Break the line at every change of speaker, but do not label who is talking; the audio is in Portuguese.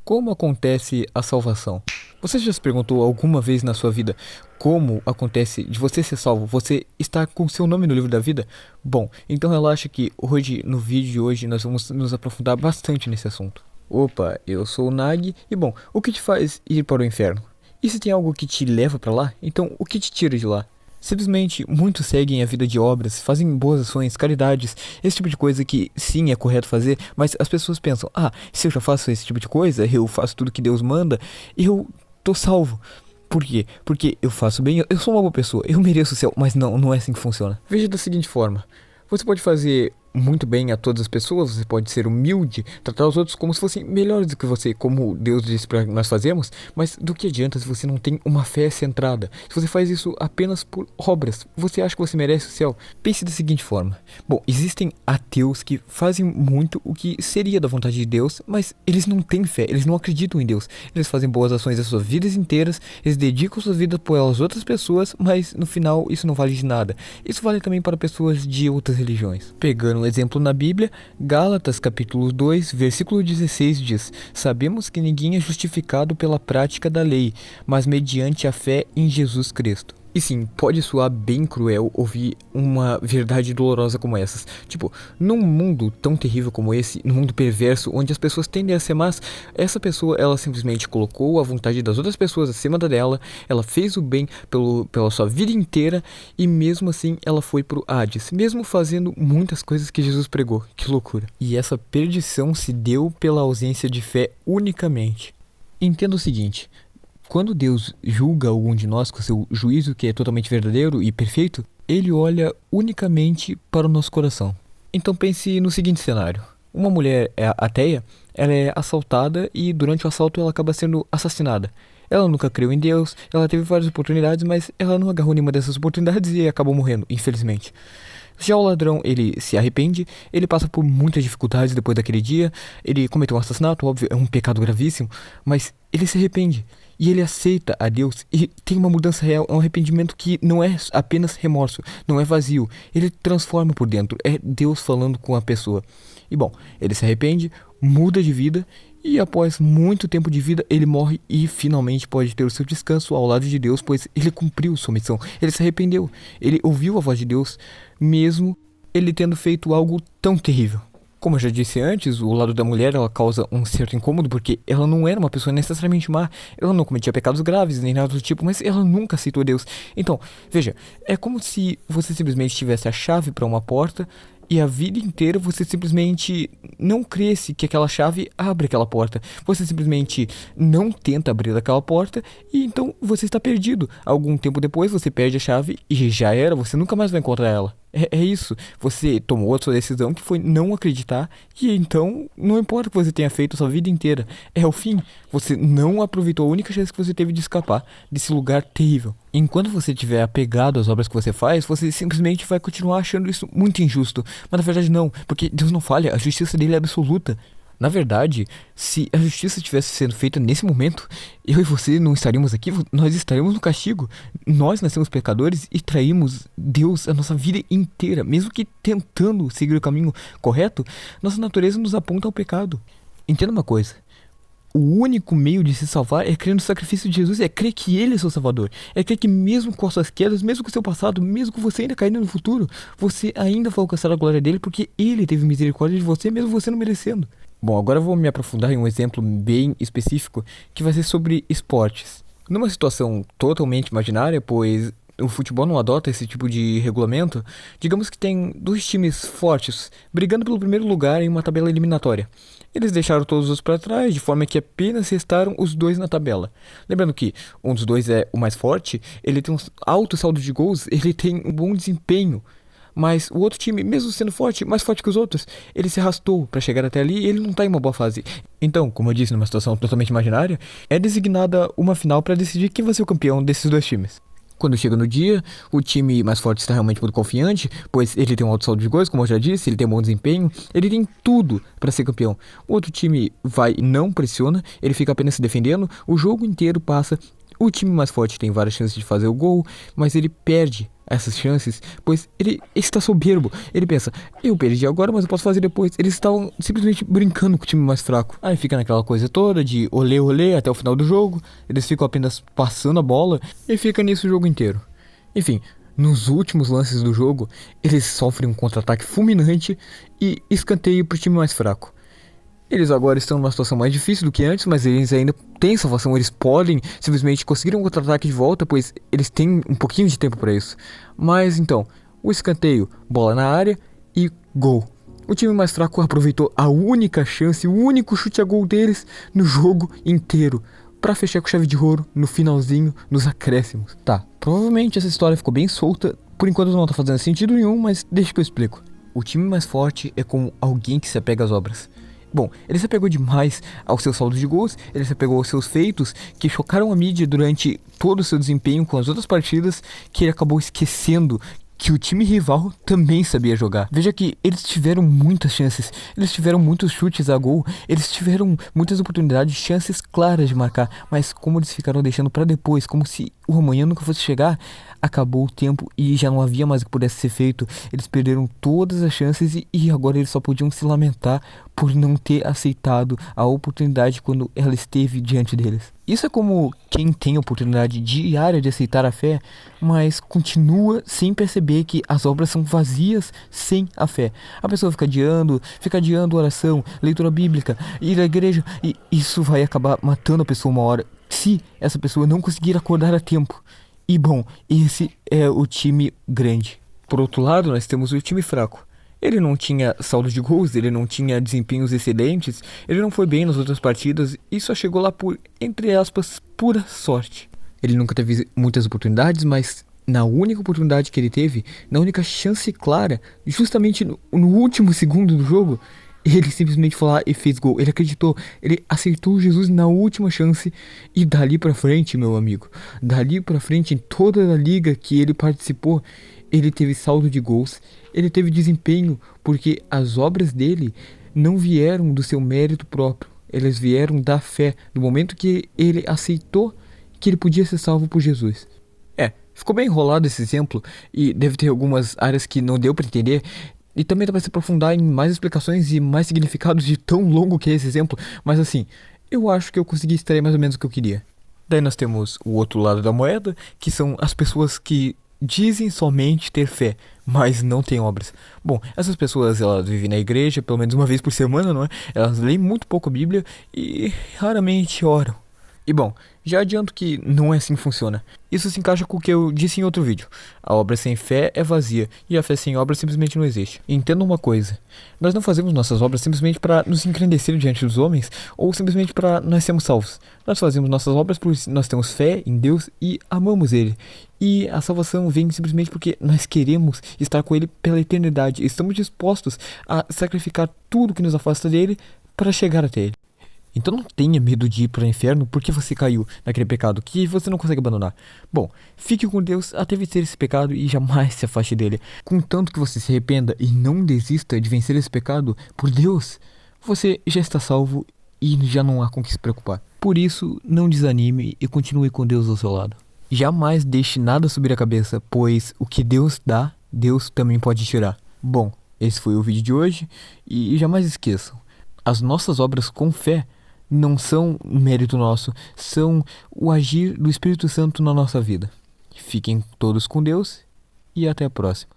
Como acontece a salvação? Você já se perguntou alguma vez na sua vida como acontece de você ser salvo? Você está com seu nome no livro da vida? Bom, então relaxa que hoje, no vídeo de hoje, nós vamos nos aprofundar bastante nesse assunto. Opa, eu sou o Nag e bom, o que te faz ir para o inferno? E se tem algo que te leva para lá? Então, o que te tira de lá? Simplesmente, muitos seguem a vida de obras, fazem boas ações, caridades, esse tipo de coisa que sim é correto fazer, mas as pessoas pensam, se eu já faço esse tipo de coisa, eu faço tudo que Deus manda, eu tô salvo. Por quê? Porque eu faço bem, eu sou uma boa pessoa, eu mereço o céu, mas não é assim que funciona. Veja da seguinte forma, você pode fazer muito bem a todas as pessoas, você pode ser humilde, tratar os outros como se fossem melhores do que você, como Deus disse para nós fazermos, mas do que adianta se você não tem uma fé centrada? Se você faz isso apenas por obras, você acha que você merece o céu? Pense da seguinte forma, bom, existem ateus que fazem muito o que seria da vontade de Deus, mas eles não têm fé, eles não acreditam em Deus, eles fazem boas ações as suas vidas inteiras, eles dedicam sua vida por elas outras pessoas, mas no final isso não vale de nada. Isso vale também para pessoas de outras religiões. Pegando um exemplo na Bíblia, Gálatas capítulo 2, versículo 16 diz: Sabemos que ninguém é justificado pela prática da lei, mas mediante a fé em Jesus Cristo. E sim, pode soar bem cruel ouvir uma verdade dolorosa como essas. Tipo, num mundo tão terrível como esse, num mundo perverso, onde as pessoas tendem a ser más, essa pessoa, ela simplesmente colocou a vontade das outras pessoas acima da dela, ela fez o bem pela sua vida inteira, e mesmo assim ela foi pro Hades, mesmo fazendo muitas coisas que Jesus pregou. Que loucura. E essa perdição se deu pela ausência de fé unicamente. Entenda o seguinte: quando Deus julga algum de nós com seu juízo que é totalmente verdadeiro e perfeito, ele olha unicamente para o nosso coração. Então pense no seguinte cenário. Uma mulher ateia, ela é assaltada e durante o assalto ela acaba sendo assassinada. Ela nunca creu em Deus, ela teve várias oportunidades, mas ela não agarrou nenhuma dessas oportunidades e acabou morrendo, infelizmente. Já o ladrão, ele se arrepende, ele passa por muitas dificuldades depois daquele dia, ele cometeu um assassinato, óbvio, é um pecado gravíssimo, mas ele se arrepende. E ele aceita a Deus e tem uma mudança real, é um arrependimento que não é apenas remorso, não é vazio, ele transforma por dentro, é Deus falando com a pessoa. E bom, ele se arrepende, muda de vida e após muito tempo de vida ele morre e finalmente pode ter o seu descanso ao lado de Deus, pois ele cumpriu sua missão, ele se arrependeu, ele ouviu a voz de Deus, mesmo ele tendo feito algo tão terrível. Como eu já disse antes, o lado da mulher ela causa um certo incômodo porque ela não era uma pessoa necessariamente má, ela não cometia pecados graves nem nada do tipo, mas ela nunca aceitou Deus. Então, veja, é como se você simplesmente tivesse a chave para uma porta e a vida inteira você simplesmente não cresce que aquela chave abre aquela porta. Você simplesmente não tenta abrir aquela porta e então você está perdido. Algum tempo depois você perde a chave e já era, você nunca mais vai encontrar ela. É isso, você tomou a sua decisão que foi não acreditar e então não importa o que você tenha feito a sua vida inteira, é o fim, você não aproveitou a única chance que você teve de escapar desse lugar terrível. Enquanto você estiver apegado às obras que você faz, você simplesmente vai continuar achando isso muito injusto, mas na verdade não, porque Deus não falha, a justiça dele é absoluta. Na verdade, se a justiça estivesse sendo feita nesse momento, eu e você não estaríamos aqui, nós estaríamos no castigo. Nós nascemos pecadores e traímos Deus a nossa vida inteira. Mesmo que tentando seguir o caminho correto, nossa natureza nos aponta ao pecado. Entenda uma coisa, o único meio de se salvar é crer no sacrifício de Jesus, é crer que Ele é seu Salvador. É crer que mesmo com as suas quedas, mesmo com o seu passado, mesmo com você ainda caindo no futuro, você ainda vai alcançar a glória dele porque Ele teve misericórdia de você, mesmo você não merecendo. Bom, agora eu vou me aprofundar em um exemplo bem específico que vai ser sobre esportes. Numa situação totalmente imaginária, pois o futebol não adota esse tipo de regulamento, digamos que tem dois times fortes brigando pelo primeiro lugar em uma tabela eliminatória. Eles deixaram todos os para trás, de forma que apenas restaram os dois na tabela. Lembrando que um dos dois é o mais forte, ele tem um alto saldo de gols, ele tem um bom desempenho. Mas o outro time, mesmo sendo forte, mais forte que os outros, ele se arrastou para chegar até ali e ele não está em uma boa fase. Então, como eu disse, numa situação totalmente imaginária, é designada uma final para decidir quem vai ser o campeão desses dois times. Quando chega no dia, o time mais forte está realmente muito confiante, pois ele tem um alto saldo de gols, como eu já disse, ele tem um bom desempenho, ele tem tudo para ser campeão. O outro time vai e não pressiona, ele fica apenas se defendendo, o jogo inteiro passa O time mais forte tem várias chances de fazer o gol, mas ele perde essas chances, pois ele está soberbo. Ele pensa, eu perdi agora, mas eu posso fazer depois. Eles estavam simplesmente brincando com o time mais fraco. Aí fica naquela coisa toda de olê olê até o final do jogo. Eles ficam apenas passando a bola e fica nisso o jogo inteiro. Enfim, nos últimos lances do jogo, eles sofrem um contra-ataque fulminante e escanteio para o time mais fraco. Eles agora estão numa situação mais difícil do que antes, mas eles ainda têm salvação. Eles podem simplesmente conseguir um contra-ataque de volta, pois eles têm um pouquinho de tempo para isso. Mas então, o escanteio, bola na área e gol. O time mais fraco aproveitou a única chance, o único chute a gol deles no jogo inteiro, para fechar com chave de ouro no finalzinho, nos acréscimos. Tá, provavelmente essa história ficou bem solta, por enquanto não tá fazendo sentido nenhum, mas deixa que eu explico. O time mais forte é como alguém que se apega às obras. Bom, ele se apegou demais aos seus saldos de gols, ele se apegou aos seus feitos, que chocaram a mídia durante todo o seu desempenho com as outras partidas, que ele acabou esquecendo que o time rival também sabia jogar. Veja que eles tiveram muitas chances, eles tiveram muitos chutes a gol, eles tiveram muitas oportunidades, chances claras de marcar, mas como eles ficaram deixando para depois, como se o amanhã nunca fosse chegar, acabou o tempo e já não havia mais o que pudesse ser feito. Eles perderam todas as chances e agora eles só podiam se lamentar por não ter aceitado a oportunidade quando ela esteve diante deles. Isso é como quem tem a oportunidade diária de aceitar a fé, mas continua sem perceber que as obras são vazias sem a fé. A pessoa fica adiando oração, leitura bíblica, ir à igreja, e isso vai acabar matando a pessoa uma hora, se essa pessoa não conseguir acordar a tempo. E bom, esse é o time grande. Por outro lado, nós temos o time fraco. Ele não tinha saldo de gols, ele não tinha desempenhos excelentes, ele não foi bem nas outras partidas e só chegou lá por, entre aspas, pura sorte. Ele nunca teve muitas oportunidades, mas na única oportunidade que ele teve, na única chance clara, justamente no último segundo do jogo, ele simplesmente foi lá e fez gol. Ele acreditou, ele aceitou Jesus na última chance e dali pra frente, meu amigo, dali pra frente em toda a liga que ele participou, ele teve saldo de gols, ele teve desempenho, porque as obras dele não vieram do seu mérito próprio, elas vieram da fé, do momento que ele aceitou que ele podia ser salvo por Jesus. Ficou bem enrolado esse exemplo e deve ter algumas áreas que não deu pra entender. E também dá pra se aprofundar em mais explicações e mais significados de tão longo que é esse exemplo. Mas assim, eu acho que eu consegui extrair mais ou menos o que eu queria. Daí nós temos o outro lado da moeda, que são as pessoas que dizem somente ter fé, mas não têm obras. Bom, essas pessoas, elas vivem na igreja pelo menos uma vez por semana, não é? Elas leem muito pouco a Bíblia e raramente oram. E bom, já adianto que não é assim que funciona. Isso se encaixa com o que eu disse em outro vídeo. A obra sem fé é vazia e a fé sem obra simplesmente não existe. Entenda uma coisa, nós não fazemos nossas obras simplesmente para nos engrandecer diante dos homens ou simplesmente para nós sermos salvos. Nós fazemos nossas obras porque nós temos fé em Deus e amamos Ele. E a salvação vem simplesmente porque nós queremos estar com Ele pela eternidade. Estamos dispostos a sacrificar tudo que nos afasta dele para chegar até Ele. Então não tenha medo de ir para o inferno porque você caiu naquele pecado que você não consegue abandonar. Bom, fique com Deus até vencer esse pecado e jamais se afaste dele. Contanto que você se arrependa e não desista de vencer esse pecado por Deus, você já está salvo e já não há com que se preocupar. Por isso, não desanime e continue com Deus ao seu lado. Jamais deixe nada subir a cabeça, pois o que Deus dá, Deus também pode tirar. Bom, esse foi o vídeo de hoje e jamais esqueçam, as nossas obras com fé não são mérito nosso, são o agir do Espírito Santo na nossa vida. Fiquem todos com Deus e até a próxima.